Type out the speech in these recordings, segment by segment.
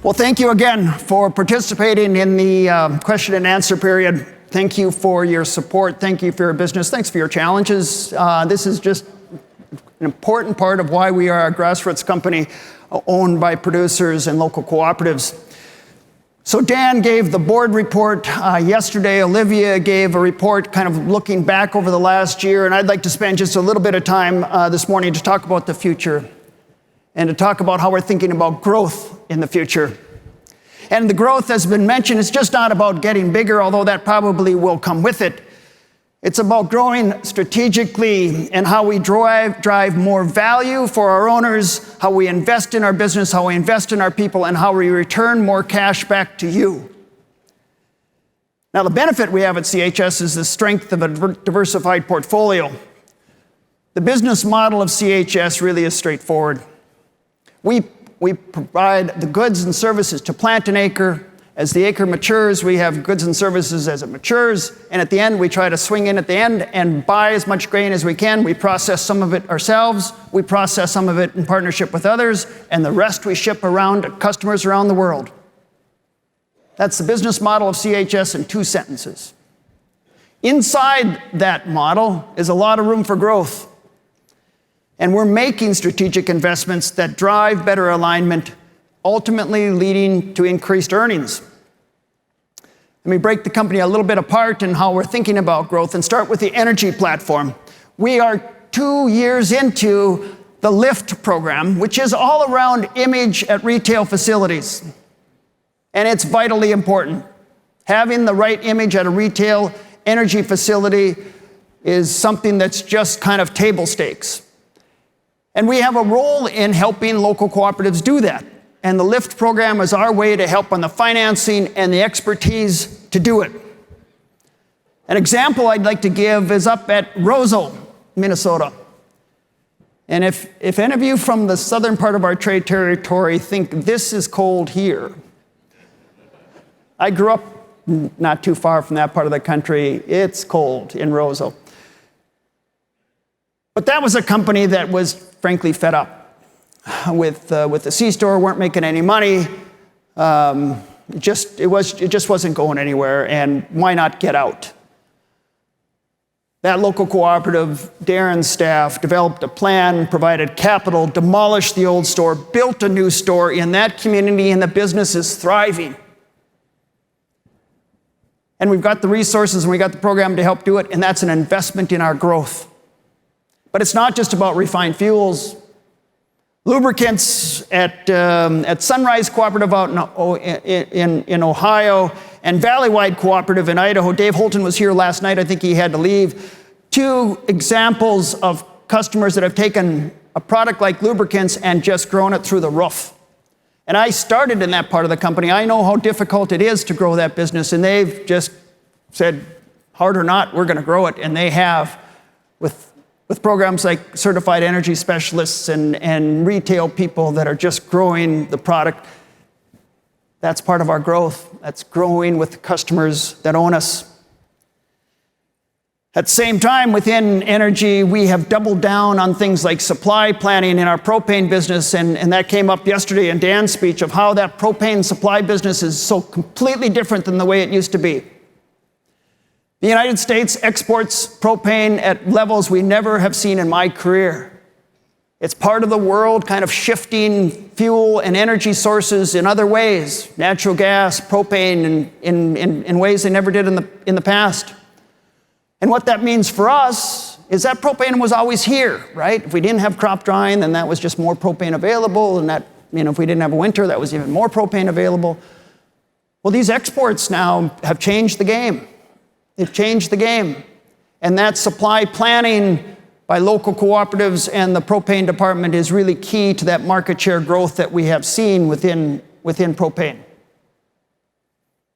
Well, thank you again for participating in the question and answer period. Thank you for your support. Thank you for your business. Thanks for your challenges. This is just an important part of why we are a grassroots company owned by producers and local cooperatives. So Dan gave the board report yesterday. Olivia gave a report kind of looking back over the last year, and I'd like to spend just a little bit of time this morning to talk about the future and to talk about how we're thinking about growth in the future. And the growth, as has been mentioned, is just not about getting bigger, although that probably will come with it. It's about growing strategically and how we drive more value for our owners, how we invest in our business, how we invest in our people, and how we return more cash back to you. Now, the benefit we have at CHS is the strength of a diversified portfolio. The business model of CHS really is straightforward. We provide the goods and services to plant an acre. As the acre matures, we have goods and services as it matures, and at the end, we try to swing in at the end and buy as much grain as we can. We process some of it ourselves, we process some of it in partnership with others, and the rest we ship around to customers around the world. That's the business model of CHS in 2 sentences. Inside that model is a lot of room for growth. And we're making strategic investments that drive better alignment, ultimately leading to increased earnings. Let me break the company a little bit apart in how we're thinking about growth and start with the energy platform. We are 2 years into the LIFT program, which is all around image at retail facilities. And it's vitally important. Having the right image at a retail energy facility is something that's just kind of table stakes. And we have a role in helping local cooperatives do that. And the LIFT program is our way to help on the financing and the expertise to do it. An example I'd like to give is up at Roseau, Minnesota. And if any of you from the southern part of our trade territory think this is cold here, I grew up not too far from that part of the country. It's cold in Roseau. But that was a company that was frankly fed up with the C-store, weren't making any money. It just wasn't going anywhere, and why not get out? That local cooperative, Darren's staff, developed a plan, provided capital, demolished the old store, built a new store in that community, and the business is thriving. And we've got the resources and we got the program to help do it, and that's an investment in our growth. But it's not just about refined fuels. Lubricants at Sunrise Cooperative out in Ohio and Valleywide Cooperative in Idaho. Dave Holton was here last night. I think he had to leave. 2 examples of customers that have taken a product like lubricants and just grown it through the roof. And I started in that part of the company. I know how difficult it is to grow that business, and they've just said, hard or not, we're going to grow it, and they have with programs like certified energy specialists and retail people that are just growing the product. That's part of our growth. That's growing with the customers that own us. At the same time, within energy, we have doubled down on things like supply planning in our propane business, and that came up yesterday in Dan's speech of how that propane supply business is so completely different than the way it used to be. The United States exports propane at levels we never have seen in my career. It's part of the world kind of shifting fuel and energy sources in other ways, natural gas, propane, in ways they never did in the past. And what that means for us is that propane was always here, right? If we didn't have crop drying, then that was just more propane available, and that, if we didn't have a winter, that was even more propane available. Well, these exports now have changed the game. They've changed the game. And that supply planning by local cooperatives and the propane department is really key to that market share growth that we have seen within propane.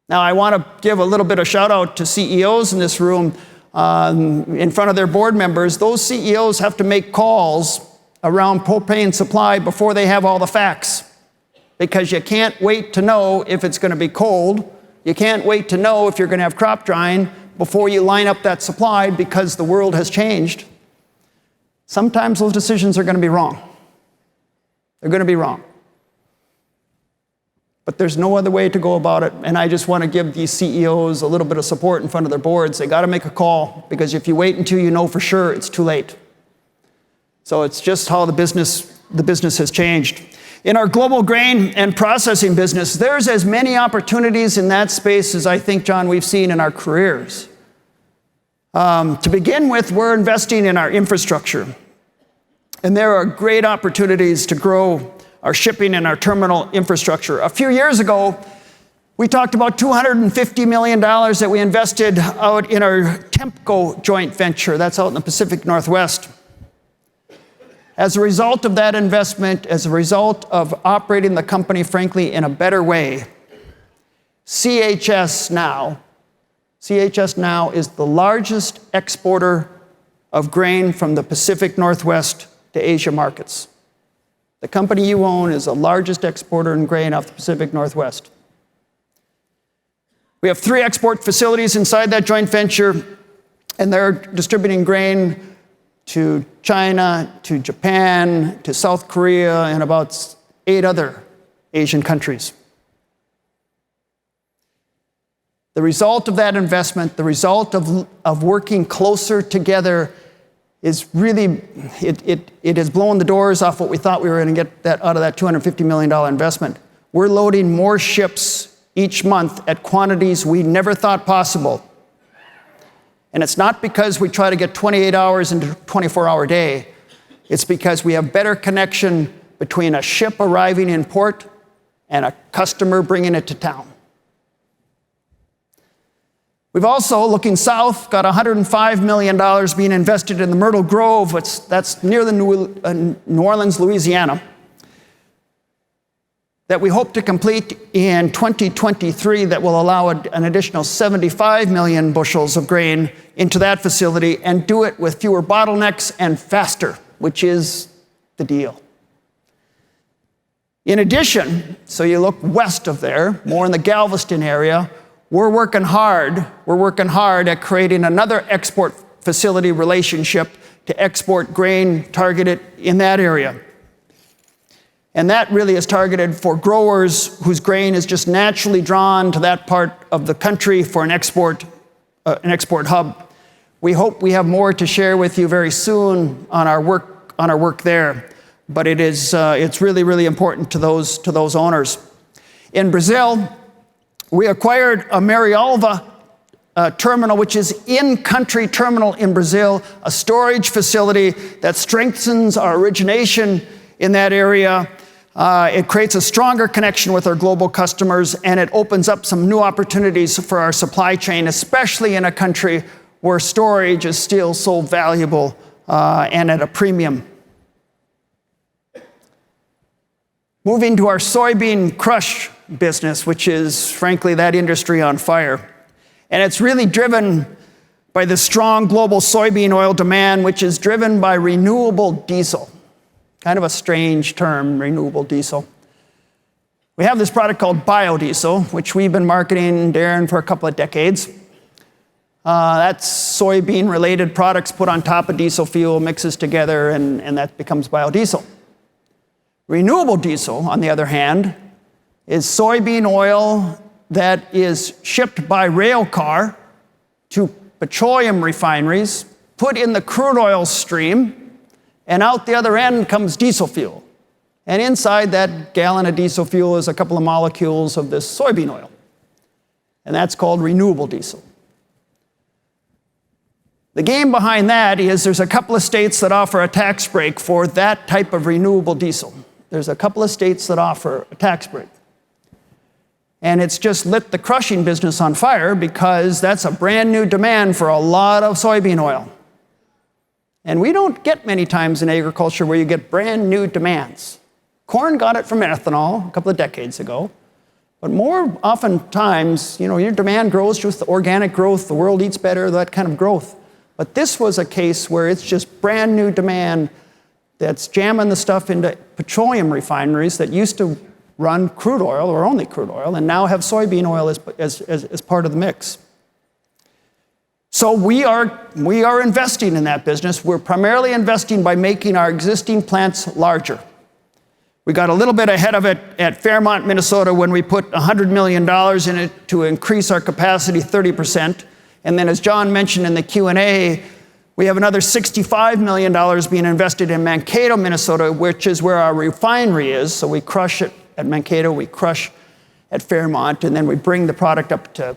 Now, I want to give a little bit of shout out to CEOs in this room in front of their board members. Those CEOs have to make calls around propane supply before they have all the facts, because you can't wait to know if it's going to be cold. You can't wait to know if you're going to have crop drying before you line up that supply, because the world has changed. Sometimes those decisions are going to be wrong. They're going to be wrong. but there's no other way to go about it. And I just want to give these CEOs a little bit of support in front of their boards. They got to make a call, because if you wait until you know for sure, it's too late. So it's just how the business has changed. In our global grain and processing business, there's as many opportunities in that space as I think, John, we've seen in our careers. To begin with, we're investing in our infrastructure. And there are great opportunities to grow our shipping and our terminal infrastructure. A few years ago, we talked about $250 million that we invested out in our Tempco joint venture. That's out in the Pacific Northwest. As a result of that investment, as a result of operating the company, frankly, in a better way, CHS now is the largest exporter of grain from the Pacific Northwest to Asia markets. The company you own is the largest exporter in grain off the Pacific Northwest. We have 3 export facilities inside that joint venture, and they're distributing grain to China, to Japan, to South Korea, and about 8 other Asian countries. The result of that investment, the result of working closer together, is really, it has blown the doors off what we thought we were going to get out of that $250 million investment. We're loading more ships each month at quantities we never thought possible. And it's not because we try to get 28 hours into a 24-hour day. It's because we have better connection between a ship arriving in port and a customer bringing it to town. We've also, looking south, got $105 million being invested in the Myrtle Grove. That's near the New Orleans, Louisiana, that we hope to complete in 2023, that will allow an additional 75 million bushels of grain into that facility, and do it with fewer bottlenecks and faster, which is the deal. In addition, so you look west of there, more in the Galveston area, we're working hard at creating another export facility relationship to export grain targeted in that area. And that really is targeted for growers whose grain is just naturally drawn to that part of the country for an export hub. We hope we have more to share with you very soon on our work there. But it's really, really important to those owners. In Brazil, we acquired a Marialva terminal, which is in-country terminal in Brazil, a storage facility that strengthens our origination in that area. It creates a stronger connection with our global customers, and it opens up some new opportunities for our supply chain, especially in a country where storage is still so valuable and at a premium. Moving to our soybean crush business, which is, frankly, that industry on fire. And it's really driven by the strong global soybean oil demand, which is driven by renewable diesel. Kind of a strange term, renewable diesel. We have this product called biodiesel, which we've been marketing, Darren, for a couple of decades. That's soybean-related products put on top of diesel fuel, mixes together, and that becomes biodiesel. Renewable diesel, on the other hand, is soybean oil that is shipped by rail car to petroleum refineries, put in the crude oil stream, and out the other end comes diesel fuel. And inside that gallon of diesel fuel is a couple of molecules of this soybean oil. And that's called renewable diesel. The game behind that is there's a couple of states that offer a tax break for that type of renewable diesel. There's a couple of states that offer a tax break. And it's just lit the crushing business on fire, because that's a brand new demand for a lot of soybean oil. And we don't get many times in agriculture where you get brand new demands. Corn got it from ethanol a couple of decades ago. But more often times, your demand grows just the organic growth, the world eats better, that kind of growth. But this was a case where it's just brand new demand that's jamming the stuff into petroleum refineries that used to run crude oil or only crude oil, and now have soybean oil as part of the mix. So we are investing in that business. We're primarily investing by making our existing plants larger. We got a little bit ahead of it at Fairmont, Minnesota, when we put $100 million in it to increase our capacity 30%. And then as John mentioned in the Q&A, we have another $65 million being invested in Mankato, Minnesota, which is where our refinery is. So we crush it at Mankato, we crush at Fairmont, and then we bring the product up to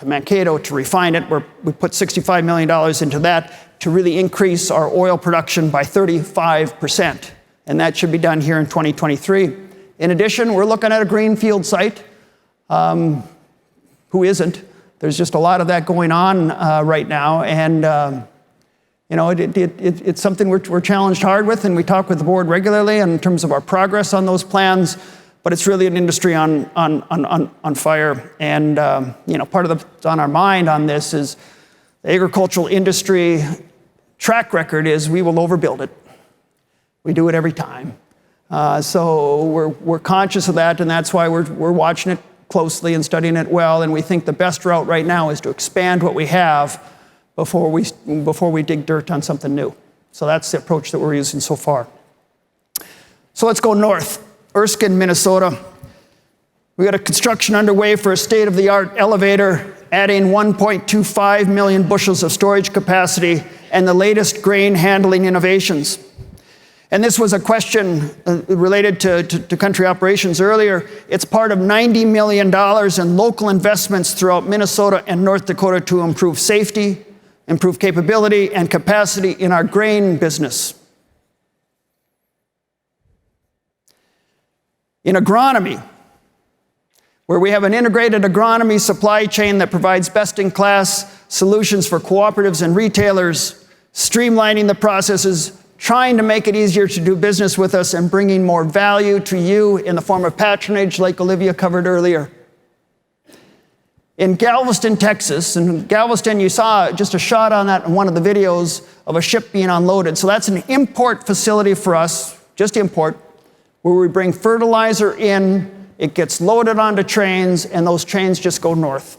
Mankato to refine it. We put $65 million into that to really increase our oil production by 35%. And that should be done here in 2023. In addition, we're looking at a greenfield site. Who isn't? There's just a lot of that going on right now. And it's something we're challenged hard with, and we talk with the board regularly in terms of our progress on those plans. But it's really an industry on fire. And part of what's on our mind on this is the agricultural industry track record is we will overbuild it. We do it every time. So we're conscious of that, and that's why we're watching it closely and studying it well. And we think the best route right now is to expand what we have before we dig dirt on something new. So that's the approach that we're using so far. So let's go north. Erskine, Minnesota. We got a construction underway for a state-of-the-art elevator, adding 1.25 million bushels of storage capacity and the latest grain handling innovations. And this was a question related to country operations earlier. It's part of $90 million in local investments throughout Minnesota and North Dakota to improve safety, improve capability and capacity in our grain business. In agronomy, where we have an integrated agronomy supply chain that provides best-in-class solutions for cooperatives and retailers, streamlining the processes, trying to make it easier to do business with us, and bringing more value to you in the form of patronage, like Olivia covered earlier. In Galveston, Texas, and Galveston, you saw just a shot on that in one of the videos of a ship being unloaded. So that's an import facility for us, just import, where we bring fertilizer in, it gets loaded onto trains, and those trains just go north.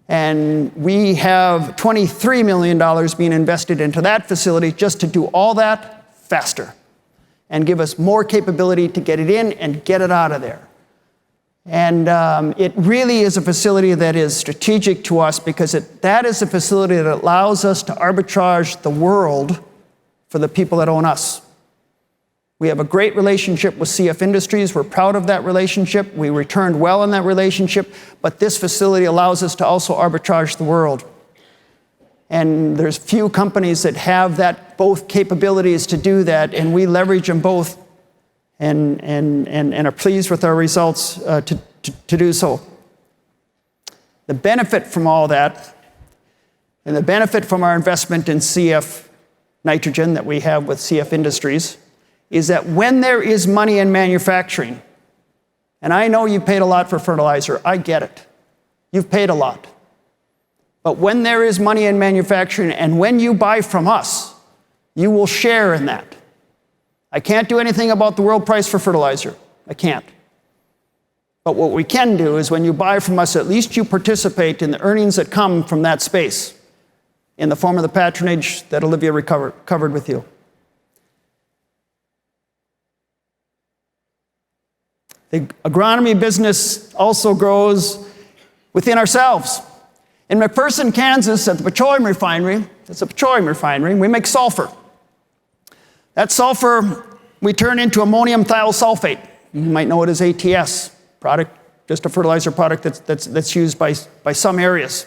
And we have $23 million being invested into that facility just to do all that faster and give us more capability to get it in and get it out of there. And it really is a facility that is strategic to us because that is a facility that allows us to arbitrage the world for the people that own us. We have a great relationship with CF Industries. We're proud of that relationship. We returned well in that relationship, but this facility allows us to also arbitrage the world. And there's few companies that have both capabilities to do that, and we leverage them both and are pleased with our results to do so. The benefit from all that, and the benefit from our investment in CF Nitrogen that we have with CF Industries, is that when there is money in manufacturing, and I know you paid a lot for fertilizer, I get it. You've paid a lot. But when there is money in manufacturing, and when you buy from us, you will share in that. I can't do anything about the world price for fertilizer. I can't. But what we can do is when you buy from us, at least you participate in the earnings that come from that space in the form of the patronage that Olivia covered with you. The agronomy business also grows within ourselves. In McPherson, Kansas, at the petroleum refinery, we make sulfur. That sulfur we turn into ammonium thiosulfate. You might know it as ATS product, just a fertilizer product that's used by some areas.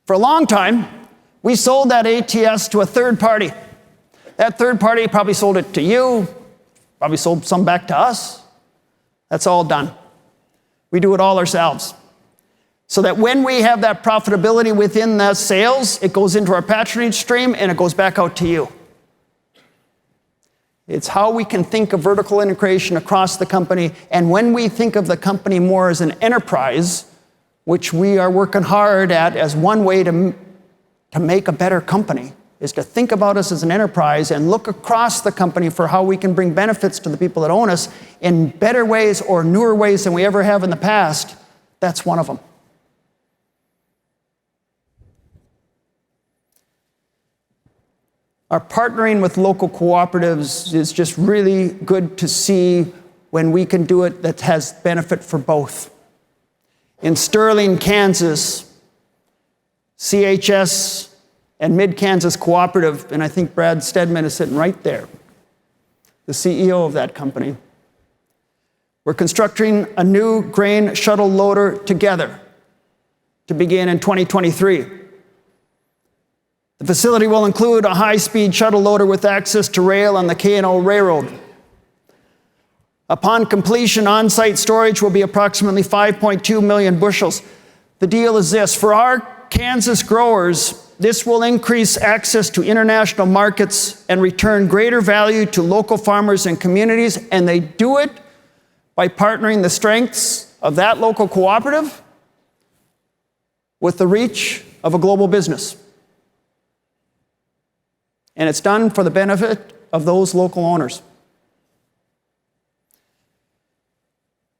For a long time, we sold that ATS to a third party. That third party probably sold it to you, probably sold some back to us. That's all done. We do it all ourselves. So that when we have that profitability within the sales, it goes into our patronage stream and it goes back out to you. It's how we can think of vertical integration across the company. And when we think of the company more as an enterprise, which we are working hard at as one way to make a better company, is to think about us as an enterprise and look across the company for how we can bring benefits to the people that own us in better ways or newer ways than we ever have in the past. That's one of them. Our partnering with local cooperatives is just really good to see when we can do it that has benefit for both. In Sterling, Kansas, CHS and Mid-Kansas Cooperative, and I think Brad Stedman is sitting right there, the CEO of that company. We're constructing a new grain shuttle loader together to begin in 2023. The facility will include a high-speed shuttle loader with access to rail on the K&O Railroad. Upon completion, on-site storage will be approximately 5.2 million bushels. The deal is this: for our Kansas growers, this will increase access to international markets and return greater value to local farmers and communities, and they do it by partnering the strengths of that local cooperative with the reach of a global business. And it's done for the benefit of those local owners.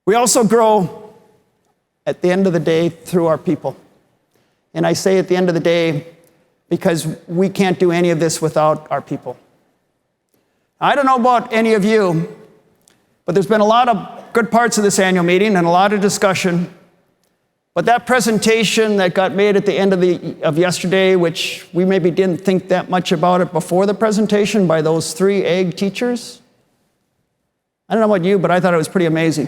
We also grow at the end of the day through our people. And I say at the end of the day because we can't do any of this without our people. I don't know about any of you, but there's been a lot of good parts of this annual meeting and a lot of discussion. But that presentation that got made at the end of yesterday, which we maybe didn't think that much about it before the presentation by those 3 ag teachers, I don't know about you, but I thought it was pretty amazing.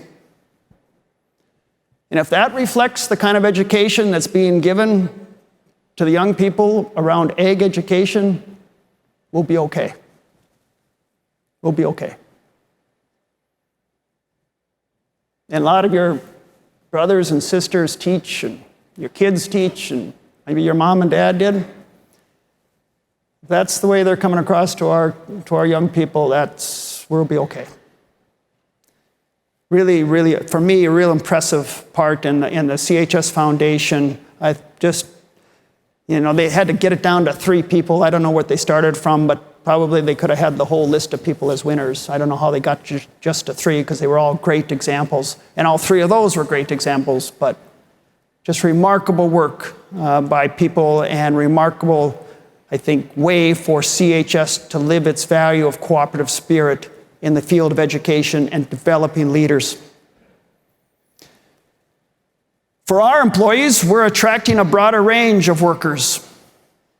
And if that reflects the kind of education that's being given to the young people around ag education, we'll be okay. We'll be okay. And a lot of your brothers and sisters teach, and your kids teach, and maybe your mom and dad did. If that's the way they're coming across to our young people, we'll be okay. Really, really, for me, a real impressive part in the CHS Foundation. I just, they had to get it down to 3 people. I don't know what they started from, but probably they could have had the whole list of people as winners. I don't know how they got just to 3 because they were all great examples. And all 3 of those were great examples, but just remarkable work by people and remarkable, I think, way for CHS to live its value of cooperative spirit in the field of education and developing leaders. For our employees, we're attracting a broader range of workers.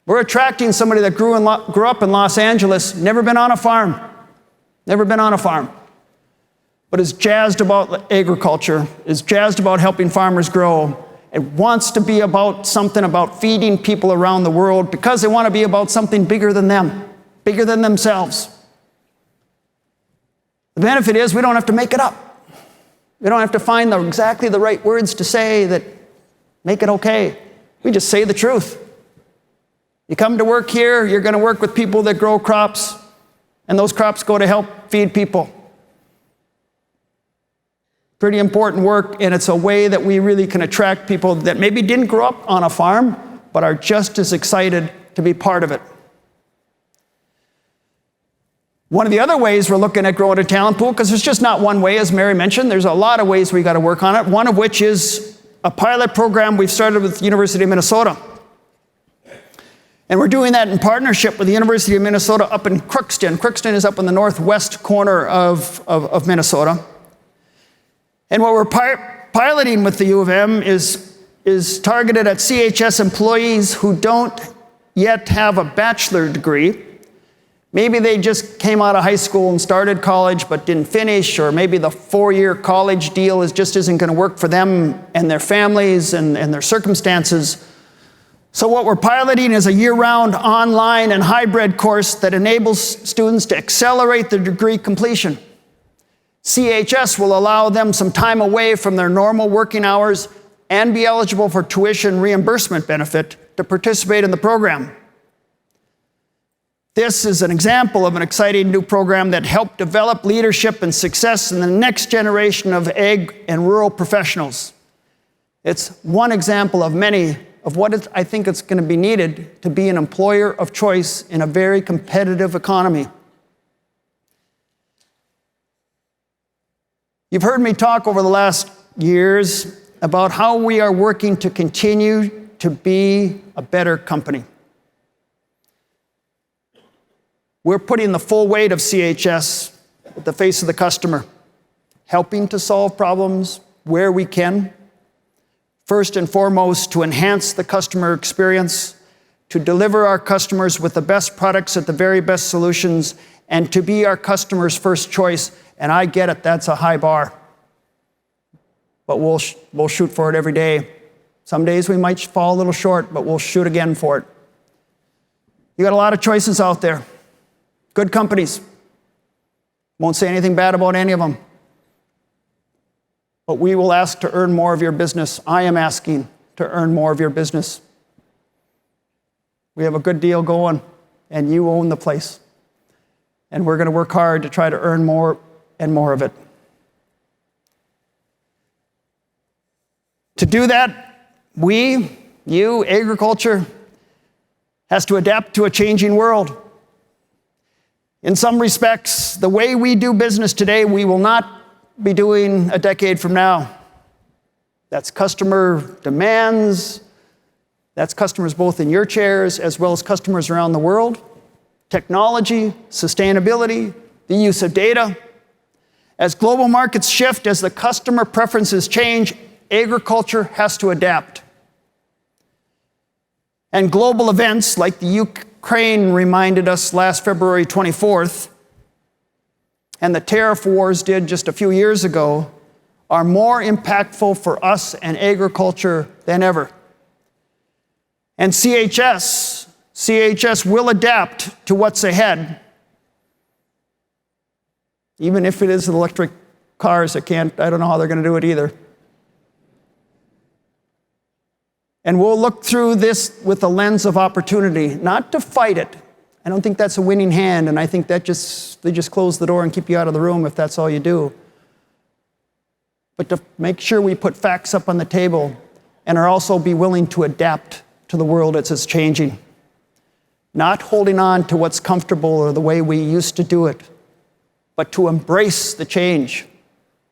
We're attracting somebody that grew up in Los Angeles, never been on a farm, but is jazzed about agriculture, is jazzed about helping farmers grow, and wants to be about something about feeding people around the world because they want to be about something bigger than them, bigger than themselves. The benefit is we don't have to make it up. We don't have to find exactly the right words to say that make it okay. We just say the truth. You come to work here, you're going to work with people that grow crops, and those crops go to help feed people. Pretty important work, and it's a way that we really can attract people that maybe didn't grow up on a farm, but are just as excited to be part of it. One of the other ways we're looking at growing a talent pool, because there's just not one way, as Mary mentioned, there's a lot of ways we got to work on it, one of which is a pilot program we've started with the University of Minnesota. And we're doing that in partnership with the University of Minnesota up in Crookston. Crookston is up in the northwest corner of Minnesota. And what we're piloting with the U of M is targeted at CHS employees who don't yet have a bachelor degree. Maybe they just came out of high school and started college but didn't finish, or maybe the 4-year college deal just isn't going to work for them and their families and their circumstances. So what we're piloting is a year-round online and hybrid course that enables students to accelerate their degree completion. CHS will allow them some time away from their normal working hours and be eligible for tuition reimbursement benefit to participate in the program. This is an example of an exciting new program that helped develop leadership and success in the next generation of ag and rural professionals. It's one example of many of what I think it's going to be needed to be an employer of choice in a very competitive economy. You've heard me talk over the last years about how we are working to continue to be a better company. We're putting the full weight of CHS at the face of the customer, helping to solve problems where we can. First and foremost, to enhance the customer experience, to deliver our customers with the best products at the very best solutions, and to be our customers' first choice. And I get it, that's a high bar. But we'll shoot for it every day. Some days we might fall a little short, but we'll shoot again for it. You got a lot of choices out there. Good companies. Won't say anything bad about any of them. But we will ask to earn more of your business. I am asking to earn more of your business. We have a good deal going, and you own the place. And we're going to work hard to try to earn more and more of it. To do that, you, agriculture, has to adapt to a changing world. In some respects, the way we do business today, we will not be doing a decade from now. That's customer demands. That's customers both in your chairs as well as customers around the world. Technology, sustainability, the use of data. As global markets shift, as the customer preferences change, agriculture has to adapt. And global events like the Ukraine reminded us last February 24th, and the tariff wars did just a few years ago, are more impactful for us and agriculture than ever. And CHS will adapt to what's ahead. Even if it is electric cars, I don't know how they're going to do it either. And we'll look through this with a lens of opportunity, not to fight it. I don't think that's a winning hand, and I think that they just close the door and keep you out of the room if that's all you do. But to make sure we put facts up on the table and are also be willing to adapt to the world as it's changing. Not holding on to what's comfortable or the way we used to do it, but to embrace the change,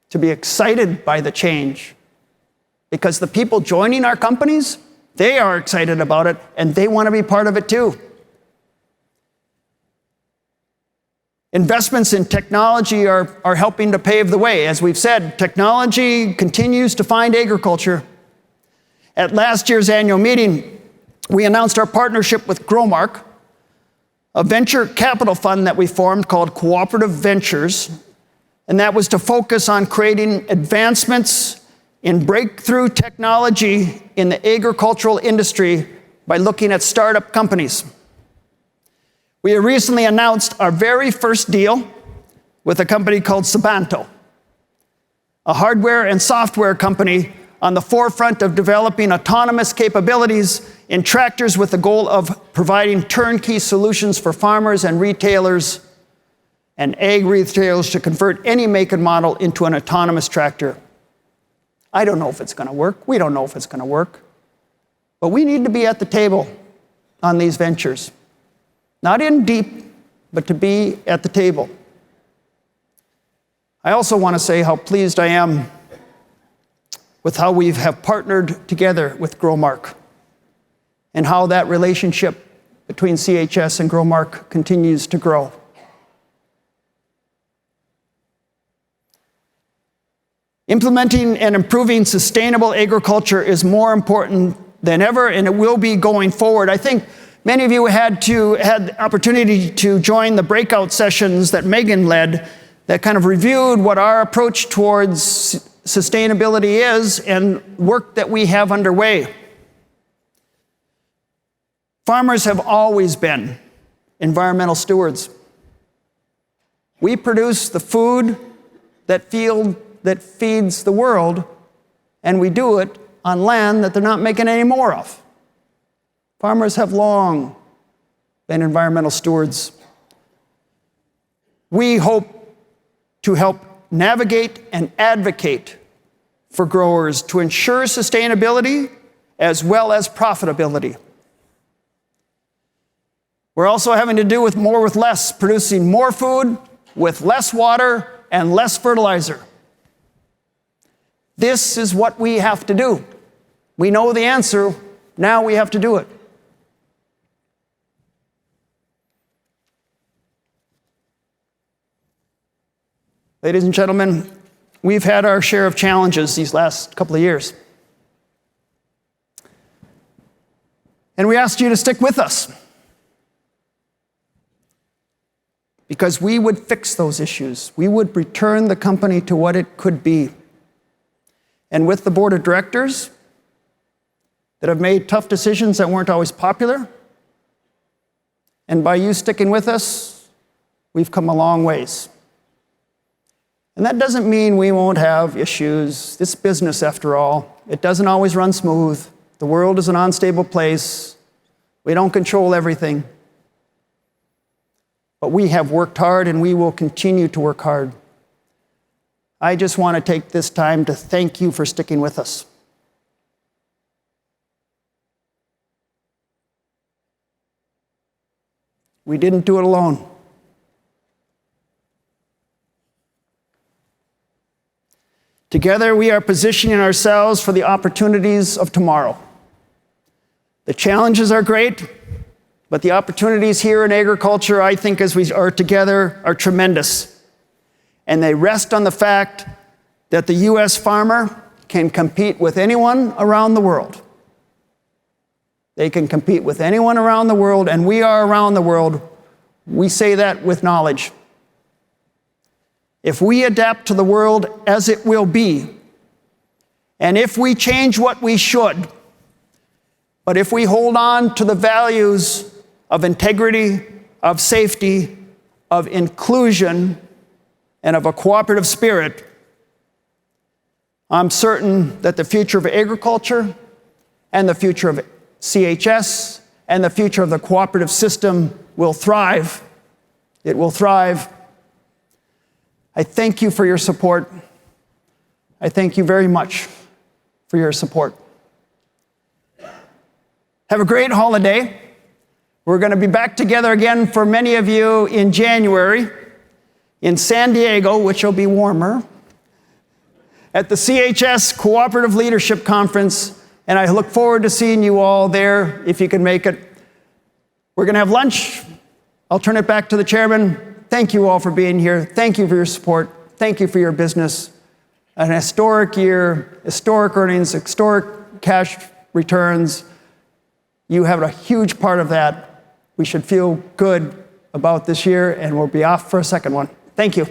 to be excited by the change. Because the people joining our companies, they are excited about it, and they want to be part of it too. Investments in technology are helping to pave the way. As we've said, technology continues to find agriculture. At last year's annual meeting, we announced our partnership with Growmark, a venture capital fund that we formed called Cooperative Ventures, and that was to focus on creating advancements in breakthrough technology in the agricultural industry by looking at startup companies. We have recently announced our very first deal with a company called Sabanto, a hardware and software company on the forefront of developing autonomous capabilities in tractors with the goal of providing turnkey solutions for farmers and retailers and ag retailers to convert any make and model into an autonomous tractor. I don't know if it's going to work. We don't know if it's going to work. But we need to be at the table on these ventures. Not in deep, but to be at the table. I also want to say how pleased I am with how we have partnered together with Growmark and how that relationship between CHS and Growmark continues to grow. Implementing and improving sustainable agriculture is more important than ever, and it will be going forward. I think many of you had the opportunity to join the breakout sessions that Megan led that kind of reviewed what our approach towards sustainability is and work that we have underway. Farmers have always been environmental stewards. We produce the food that feeds the world, and we do it on land that they're not making any more of. Farmers have long been environmental stewards. We hope to help navigate and advocate for growers to ensure sustainability as well as profitability. We're also having to do with more with less, producing more food with less water and less fertilizer. This is what we have to do. We know the answer, now we have to do it. Ladies and gentlemen, we've had our share of challenges these last couple of years. And we asked you to stick with us because we would fix those issues. We would return the company to what it could be. And with the board of directors that have made tough decisions that weren't always popular, and by you sticking with us, we've come a long ways. And that doesn't mean we won't have issues. It's business, after all. It doesn't always run smooth. The world is an unstable place. We don't control everything. But we have worked hard, and we will continue to work hard. I just want to take this time to thank you for sticking with us. We didn't do it alone. Together, we are positioning ourselves for the opportunities of tomorrow. The challenges are great, but the opportunities here in agriculture, I think, as we are together, are tremendous. And they rest on the fact that the U.S. farmer can compete with anyone around the world. They can compete with anyone around the world, and we are around the world. We say that with knowledge. If we adapt to the world as it will be, and if we change what we should, but if we hold on to the values of integrity, of safety, of inclusion, and of a cooperative spirit, I'm certain that the future of agriculture and the future of CHS and the future of the cooperative system will thrive. It will thrive. I thank you for your support. I thank you very much for your support. Have a great holiday. We're going to be back together again for many of you in January in San Diego, which will be warmer, at the CHS Cooperative Leadership Conference, and I look forward to seeing you all there if you can make it. We're going to have lunch. I'll turn it back to the chairman. Thank you all for being here. Thank you for your support. Thank you for your business. An historic year, historic earnings, historic cash returns. You have a huge part of that. We should feel good about this year, and we'll be off for a second one. Thank you.